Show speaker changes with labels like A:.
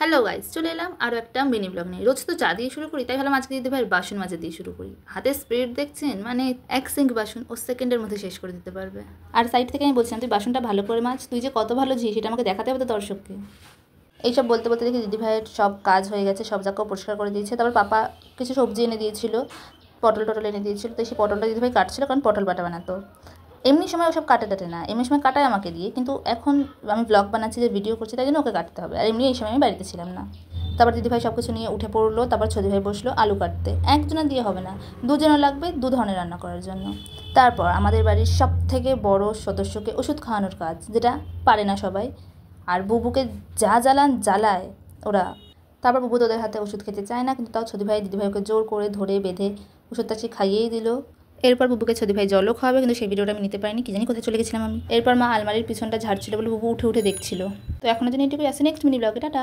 A: Hello guys, চলে এলাম আরও একটা মিনি ব্লগ নিয়ে। রোজ তো চা দিয়ে শুরু করি, তাই ভাবলাম আজকে দিদি ভাইয়ের বাসন মাজা দিয়ে শুরু করি। হাতে স্পিড দেখছেন, মানে এক সিঙ্ক বাসন ও সেকেন্ডের মধ্যে শেষ করে দিতে পারবে। আর সাইড থেকে আমি বলছিলাম তুই বাসনটা ভালো করে মাজ, তুই যে কত ভালো ঝি সেটা আমাকে দেখাতে হবে তো দর্শককে। এইসব বলতে বলতে দেখি দিদি ভাইয়ের সব কাজ হয়ে গেছে, সব জায়গাও পরিষ্কার করে দিয়েছে। তারপর পাপা কিছু সবজি এনে দিয়েছিল, পটল টটল এনে দিয়েছিল, তো সেই পটলটা দিদি ভাই কাটছিল, কারণ পটল বাটা বানাতো। এমনি সময় ওসব কাটে টাটে না, এমনি সময় কাটায় আমাকে দিয়ে, কিন্তু এখন আমি ব্লগ বানাচ্ছি, যে ভিডিও করছি, তাই জন্য ওকে কাটতে হবে। আর এমনি এই সময় আমি বাড়িতে ছিলাম না। তারপর দিদিভাই সব কিছু নিয়ে উঠে পড়লো। তারপর দিদিভাই বসলো আলু কাটতে। একজনের দিয়ে হবে না, দুজনের লাগবে, দু ধরনের রান্না করার জন্য। তারপর আমাদের বাড়ির সব থেকে বড় সদস্যকে ওষুধ খাওয়ানোর কাজ, যেটা পারে না সবাই। আর বুবুকে যা জ্বালায় ওরা। তারপর বুবু তোদের হাতে ওষুধ খেতে চায় না, কিন্তু তাও দিদিভাই ওকে জোর করে ধরে বেঁধে ওষুধটা সে খাইয়েই দিল। এরপর বুবুকে ভাই জলও খাওয়াবে, কিন্তু সেই ভিডিওটা আমি নিতে পারিনি, কি জানি কোথায় চলে গেছিলাম আমি। এরপর মা আলমারির পিছনটা ঝাড়ছিল বলে বুবু উঠে উঠে দেখছিল। তো এখনো যেন এটুকুই আছে, নেক্সট মিনি ব্লগে টাটা।